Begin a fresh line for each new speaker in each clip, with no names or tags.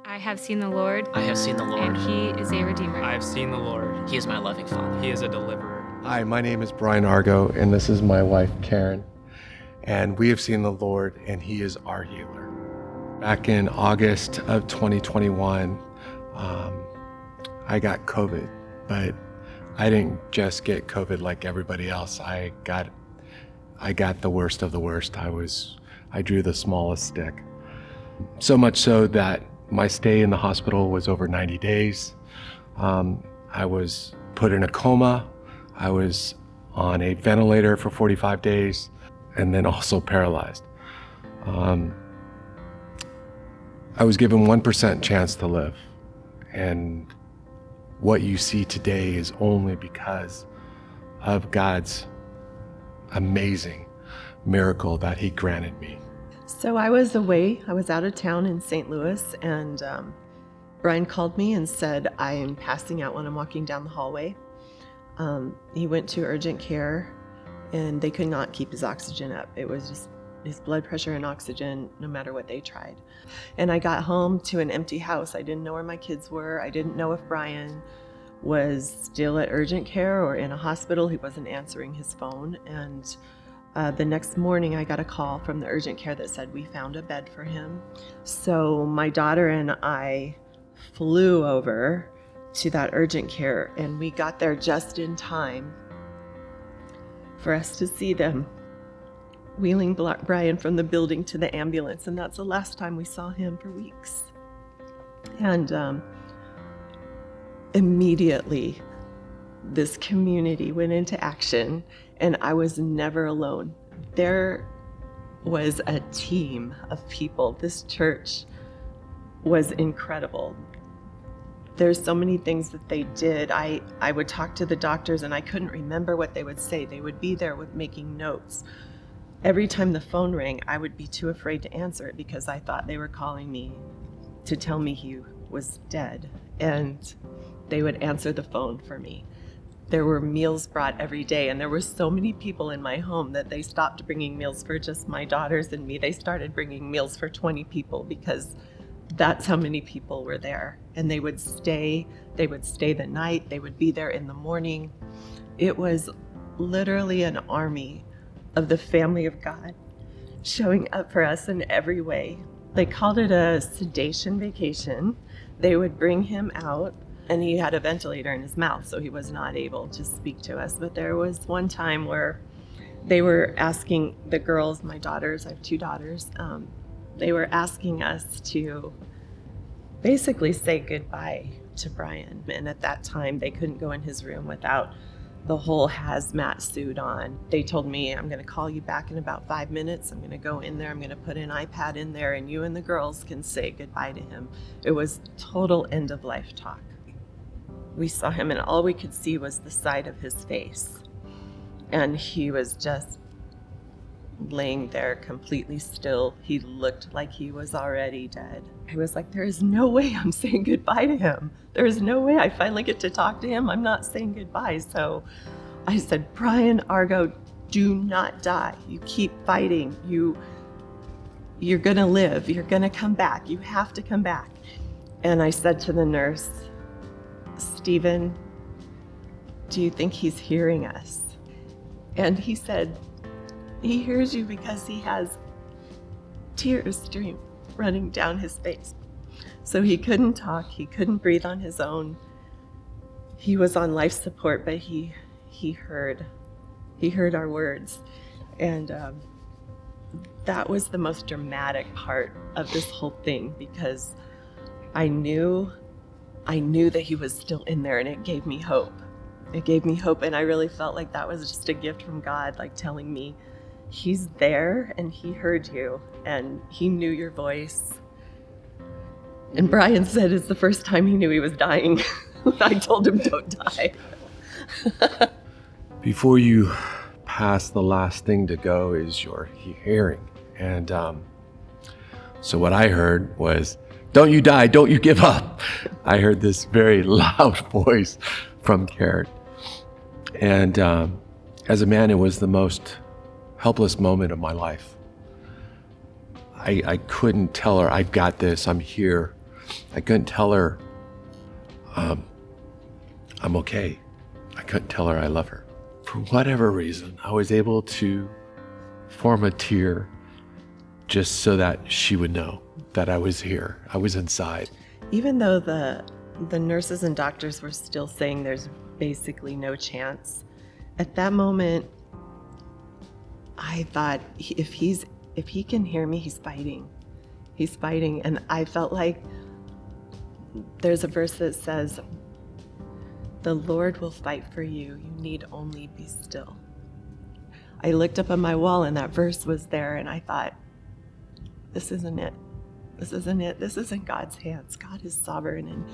I have seen the Lord,
I have seen the Lord.
and He is a Redeemer.
I have seen the Lord.
He is my loving Father.
He is a deliverer.
Hi, my name is Brian Argo, and this is my wife, Karen. And we have seen the Lord, and He is our healer. Back in August of 2021, I got COVID, but I didn't just get COVID like everybody else. I got the worst of the worst. I drew the smallest stick. So much so that my stay in the hospital was over 90 days. I was put in a coma. I was on a ventilator for 45 days, and then also paralyzed. I was given 1% chance to live. And what you see today is only because of God's amazing miracle that He granted me.
So I was away. I was out of town in St. Louis, and Brian called me and said, I am passing out when I'm walking down the hallway. He went to urgent care, and they could not keep his oxygen up. It was just his blood pressure and oxygen, no matter what they tried. And I got home to an empty house. I didn't know where my kids were. I didn't know if Brian was still at urgent care or in a hospital. He wasn't answering his phone. And the next morning, I got a call from the urgent care that said we found a bed for him. So my daughter and I flew over to that urgent care, and we got there just in time for us to see them wheeling Brian from the building to the ambulance. And that's the last time we saw him for weeks. And immediately, this community went into action, and I was never alone. There was a team of people. This church was incredible. There's so many things that they did. I would talk to the doctors, and I couldn't remember what they would say. They would be there with making notes. Every time the phone rang, I would be too afraid to answer it because I thought they were calling me to tell me he was dead, and they would answer the phone for me. There were meals brought every day, and there were so many people in my home that they stopped bringing meals for just my daughters and me. They started bringing meals for 20 people because that's how many people were there. And they would stay the night, they would be there in the morning. It was literally an army of the family of God showing up for us in every way. They called it a sedation vacation. They would bring him out, and he had a ventilator in his mouth, so he was not able to speak to us. But there was one time where they were asking the girls, my daughters, I have two daughters, they were asking us to basically say goodbye to Brian. And at that time, they couldn't go in his room without the whole hazmat suit on. They told me, I'm going to call you back in about 5 minutes. I'm going to go in there. I'm going to put an iPad in there, and you and the girls can say goodbye to him. It was total end of life talk. We saw him, and all we could see was the side of his face. And he was just laying there completely still. He looked like he was already dead. I was like, there is no way I'm saying goodbye to him. There is no way I finally get to talk to him. I'm not saying goodbye. So I said, Brian Argo, do not die. You keep fighting. You're gonna live. You're gonna come back. You have to come back. And I said to the nurse, Stephen, do you think he's hearing us? And he said, he hears you because he has tears running down his face. So he couldn't talk, he couldn't breathe on his own. He was on life support, but he heard our words. And that was the most dramatic part of this whole thing, because I knew that he was still in there, and it gave me hope. It gave me hope, and I really felt like that was just a gift from God, like telling me, He's there, and He heard you, and He knew your voice. And Brian said it's the first time he knew he was dying. I told him, don't die.
Before you pass, the last thing to go is your hearing. And so what I heard was, don't you die, don't you give up. I heard this very loud voice from Karen. And as a man, it was the most helpless moment of my life. I couldn't tell her, I've got this, I'm here. I couldn't tell her I'm okay. I couldn't tell her I love her. For whatever reason, I was able to form a tear just so that she would know that I was here. I was inside.
Even though the nurses and doctors were still saying there's basically no chance, at that moment, I thought, if he can hear me, he's fighting. He's fighting. And I felt like there's a verse that says, the Lord will fight for you. You need only be still. I looked up on my wall and that verse was there, and I thought, this isn't it. This isn't it. This isn't God's hands. God is sovereign.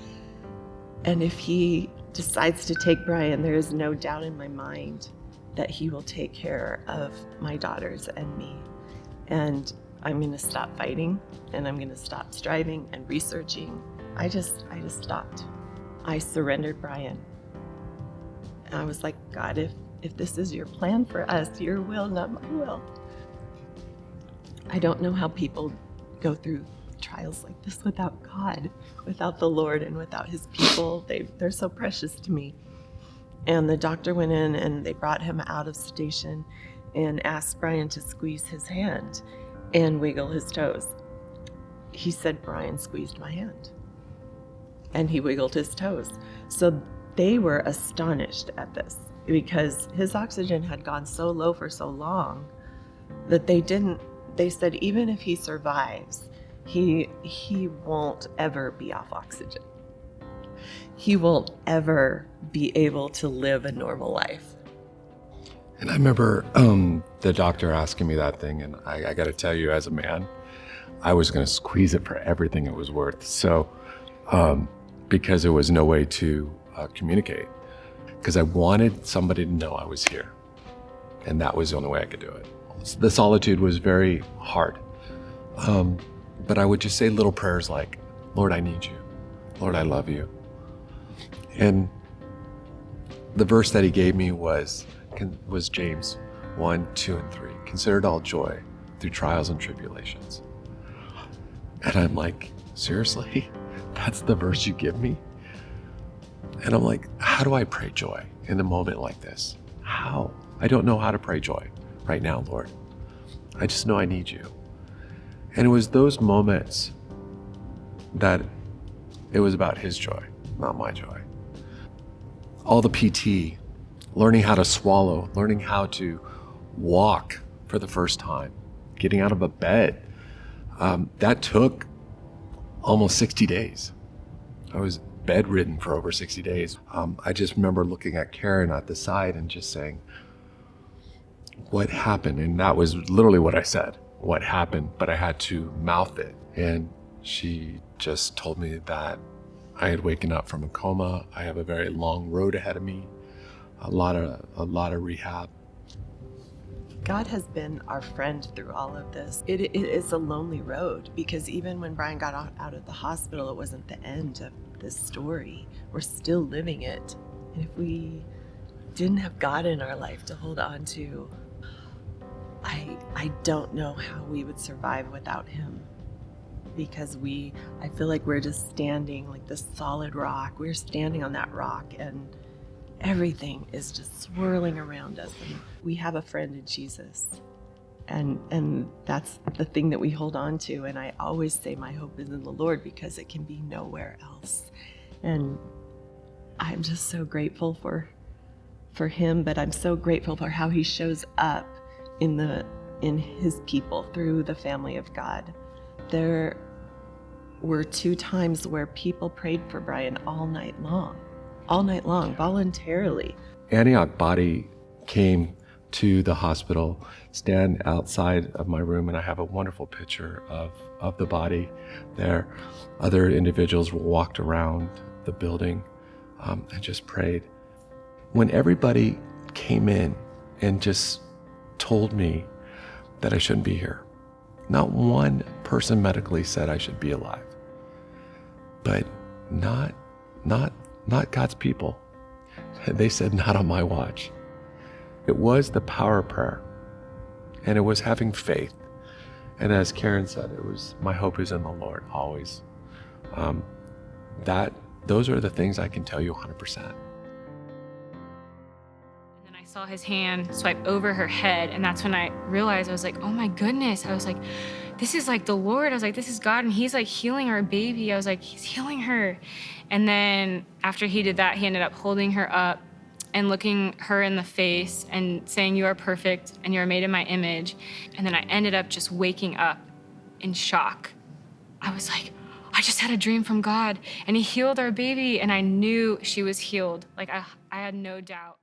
And if he decides to take Brian, there is no doubt in my mind that he will take care of my daughters and me. And I'm going to stop fighting, and I'm going to stop striving and researching. I just stopped. I surrendered Brian. And I was like, God, if this is your plan for us, your will, not my will. I don't know how people go through trials like this without God, without the Lord, and without his people. They're so precious to me. And the doctor went in and they brought him out of sedation and asked Brian to squeeze his hand and wiggle his toes. He said, Brian squeezed my hand. And he wiggled his toes. So they were astonished at this because his oxygen had gone so low for so long that they said, even if he survives, he won't ever be off oxygen. He won't ever be able to live a normal life.
And I remember the doctor asking me that thing, and I got to tell you, as a man, I was going to squeeze it for everything it was worth. So, because there was no way to communicate, because I wanted somebody to know I was here, and that was the only way I could do it. The solitude was very hard, but I would just say little prayers like, Lord, I need you. Lord, I love you. And the verse that he gave me was James 1, 2, and 3. Consider it all joy through trials and tribulations. And I'm like, seriously? That's the verse you give me? And I'm like, how do I pray joy in a moment like this? How? I don't know how to pray joy right now, Lord. I just know I need you. And it was those moments that it was about his joy, not my joy. All the PT, learning how to swallow, learning how to walk for the first time, getting out of a bed, that took almost 60 days. I was bedridden for over 60 days. I just remember looking at Karen at the side and just saying, what happened? And that was literally what I said, what happened, but I had to mouth it. And she just told me that I had waken up from a coma. I have a very long road ahead of me, a lot of rehab.
God has been our friend through all of this. It is a lonely road, because even when Brian got out of the hospital, it wasn't the end of this story. We're still living it. And if we didn't have God in our life to hold on to, I don't know how we would survive without him. Because I feel like we're just standing like this solid rock. We're standing on that rock, and everything is just swirling around us. And we have a friend in Jesus. And that's the thing that we hold on to. And I always say my hope is in the Lord, because it can be nowhere else. And I'm just so grateful for him, but I'm so grateful for how he shows up in his people through the family of God. There were 2 times where people prayed for Brian all night long, voluntarily.
Antioch body came to the hospital, stand outside of my room, and I have a wonderful picture of the body there. Other individuals walked around the building and just prayed. When everybody came in and just told me that I shouldn't be here, not one person medically said I should be alive, but not God's people. They said, not on my watch. It was the power of prayer, and it was having faith. And as Karen said, it was, my hope is in the Lord always. Those are the things I can tell you 100%.
And then I saw his hand swipe over her head, and that's when I realized, I was like, oh my goodness. I was like, this is like the Lord. I was like, this is God, and he's like healing our baby. I was like, he's healing her. And then after he did that, he ended up holding her up and looking her in the face and saying, you are perfect and you are made in my image. And then I ended up just waking up in shock. I was like, I just had a dream from God, and he healed our baby, and I knew she was healed. Like I had no doubt.